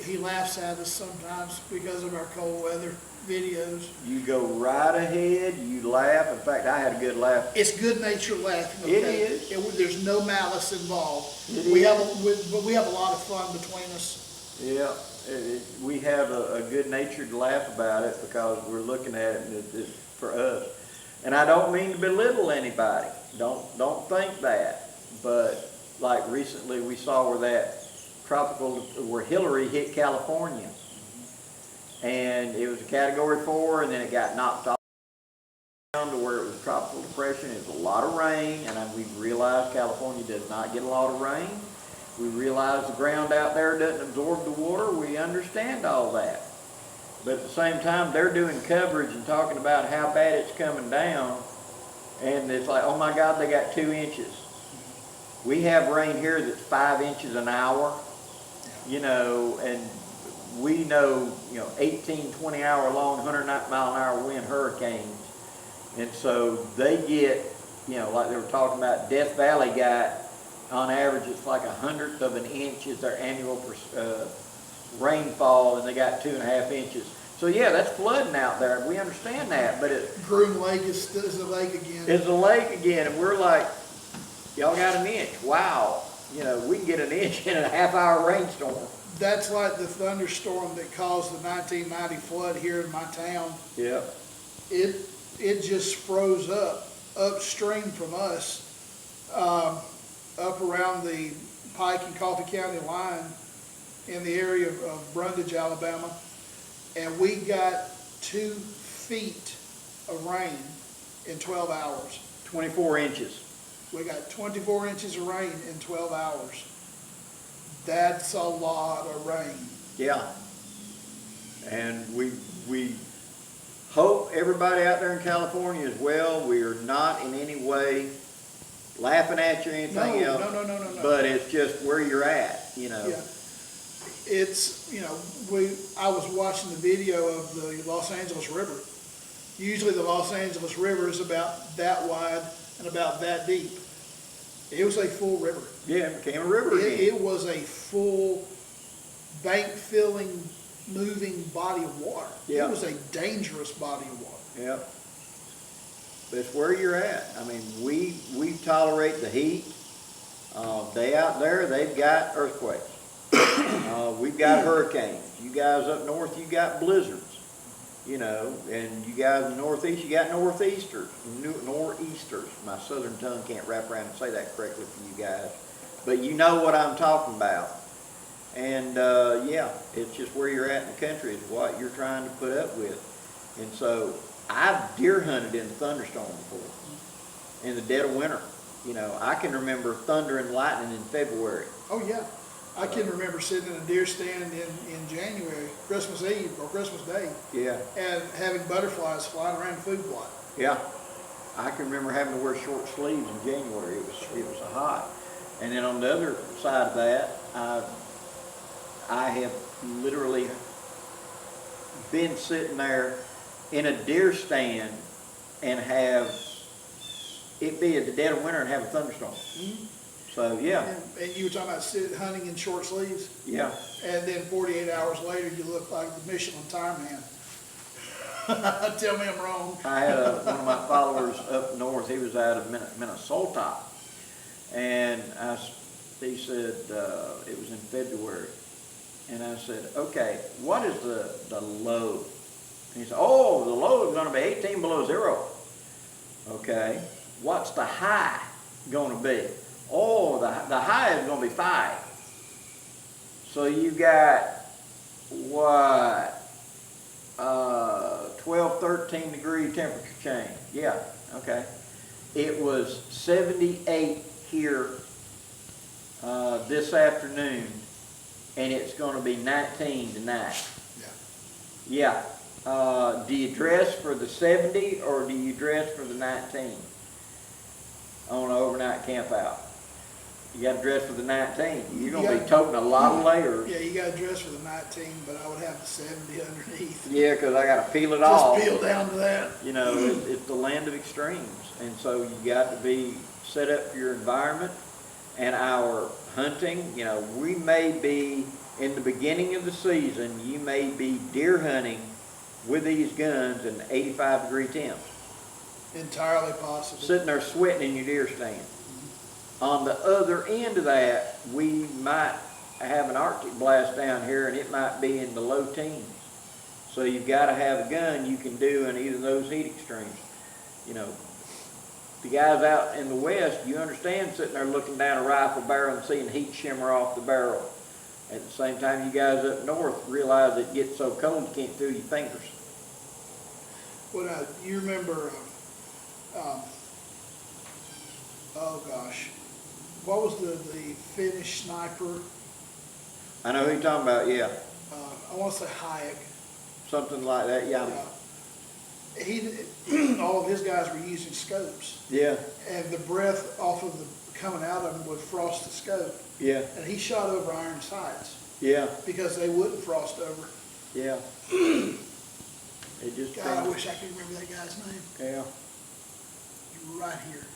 he laughs at us sometimes because of our cold weather videos. You go right ahead, you laugh. In fact, I had a good laugh. It's good natured laughing. Okay? It is. There's no malice involved. But we have a lot of fun between us. Yeah, we have a good-natured laugh about it because we're looking at it, and it's for us. And I don't mean to belittle anybody. Don't think that. But like recently, we saw where Hillary hit California, and it was a Category 4, and then it got knocked off down to where it was a tropical depression. It was a lot of rain, and we've realized California does not get a lot of rain. We realize the ground out there doesn't absorb the water. We understand all that. But at the same time, they're doing coverage and talking about how bad it's coming down. And it's like, oh my God, they got 2 inches. We have rain here that's 5 inches an hour, you know, and we know, 18, 20 hour long, 100 mile an hour wind hurricanes. And so they get, like they were talking about, Death Valley got, on average, it's like 1/100 of an inch is their annual rainfall, and they got 2.5 inches. So yeah, that's flooding out there. We understand that, but Groom Lake is a lake again. It's a lake again, and we're like, y'all got 1 inch. Wow, we can get 1 inch in a half-hour rainstorm. That's like the thunderstorm that caused the 1990 flood here in my town. Yeah. It just froze up upstream from us. Up around the Pike and Coffee County line in the area of Brundage, Alabama, and we got 2 feet of rain in 12 hours. 24 inches. We got 24 inches of rain in 12 hours. That's a lot of rain. Yeah. And we hope everybody out there in California is well. We are not in any way laughing at you or anything else. No. But it's just where you're at, Yeah. It's, I was watching the video of the Los Angeles River. Usually the Los Angeles River is about that wide and about that deep. It was a full river. Yeah, it became a river again. It was a full bank-filling, moving body of water. Yeah. It was a dangerous body of water. Yeah. That's where you're at. I mean, we tolerate the heat. They out there, they've got earthquakes. We've got hurricanes. You guys up north, you got blizzards. And you guys in the northeast, you got nor'easters. My southern tongue can't wrap around and say that correctly for you guys. But you know what I'm talking about. And yeah, it's just where you're at in the country is what you're trying to put up with. And so I've deer hunted in a thunderstorm before, in the dead of winter. I can remember thunder and lightning in February. Oh yeah, I can remember sitting in a deer stand in January, Christmas Eve or Christmas Day. Yeah. And having butterflies flying around the food plot. Yeah, I can remember having to wear short sleeves in January. It was hot. And then on the other side of that, I have literally been sitting there in a deer stand and have it be at the dead of winter and have a thunderstorm. Mm-hmm. So yeah. And you were talking about hunting in short sleeves? Yeah. And then 48 hours later you look like the Michelin tire man. Tell me I'm wrong. I had one of my followers up north, he was out of Minnesota, and he said, it was in February, and I said, okay, what is the low And he said, oh, the low is gonna be 18 below zero. Okay, what's the high gonna be? Oh, the high is gonna be 5. So you got, what, 12, 13 degree temperature change. Yeah, okay. It was 78 here this afternoon, and it's gonna be 19 tonight. Yeah. Do you dress for the 70 or do you dress for the 19 on an overnight camp out? You got to dress for the 19. You're going to be toting a lot of layers. Yeah, you got to dress for the 19, but I would have the 70 underneath. Yeah, because I got to peel it off. Just peel down to that. You know, it's the land of extremes. And so you got to be set up for your environment. And our hunting, you know, we may be, in the beginning of the season, you may be deer hunting with these guns in 85 degree temps. Entirely possible. Sitting there sweating in your deer stand. On the other end of that, we might have an Arctic blast down here and it might be in the low teens. So you've got to have a gun you can do in either of those heat extremes. You know, the guys out in the West, you understand sitting there looking down a rifle barrel and seeing heat shimmer off the barrel. At the same time, you guys up north realize it gets so cold you can't feel your fingers. Well, you remember, oh gosh, what was the Finnish sniper? I know who you're talking about, yeah. I want to say Hayek. Something like that, yeah. All of his guys were using scopes. Yeah. And the breath off of the coming out of them would frost the scope. Yeah. And he shot over iron sights. Yeah. Because they wouldn't frost over. Yeah. It just God, I wish I could remember that guy's name. Yeah. Right here.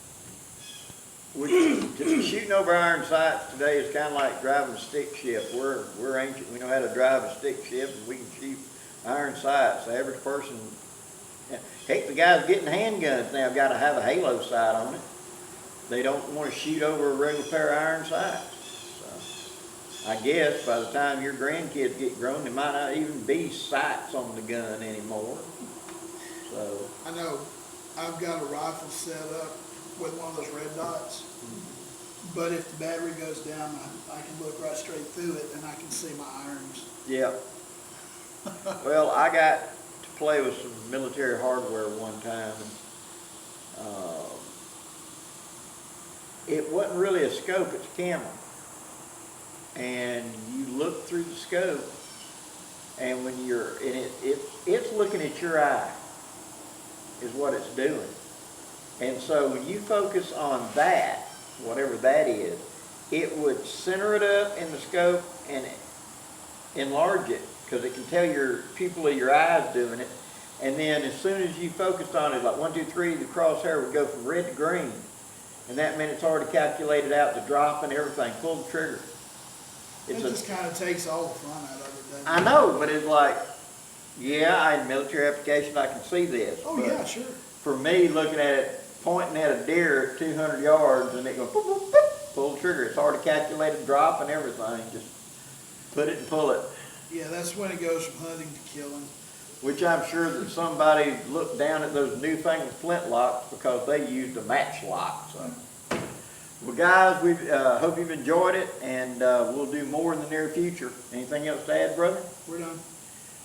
Just shooting over iron sights today is kind of like driving a stick shift. We're ancient. We know how to drive a stick shift, and we can shoot iron sights. The average person, heck, the guys getting handguns now got to have a halo sight on it. They don't want to shoot over a regular pair of iron sights. So I guess by the time your grandkids get grown, there might not even be sights on the gun anymore. So I know I've got a rifle set up with one of those red dots, but if the battery goes down, I can look right straight through it and I can see my irons. yeah. Well, I got to play with some military hardware one time, and it wasn't really a scope, it's a camera. And you look through the scope, and when you're in it, it's looking at your eye, is what it's doing. And so when you focus on that, whatever that is, it would center it up in the scope and enlarge it, because it can tell your pupil of your eyes doing it. And then as soon as you focused on it, like 1, 2, 3, the crosshair would go from red to green. And that meant it's already calculated out the drop and everything, pull the trigger. It just kind of takes all the fun out of it, doesn't it? I know, but it's like, yeah, in military application I can see this. Oh but yeah, sure. for me, looking at it, pointing at a deer at 200 yards and it goes, boop, boop, boop, pull the trigger. It's already calculated drop and everything. Just put it and pull it. Yeah, that's when it goes from hunting to killing. Which I'm sure that somebody looked down at those newfangled flintlocks because they used a match lock. So. Well, guys, we hope you've enjoyed it, and we'll do more in the near future. Anything else to add, brother? We're done.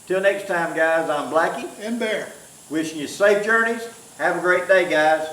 Till next time, guys, I'm Blackie. And Bear. Wishing you safe journeys. Have a great day, guys.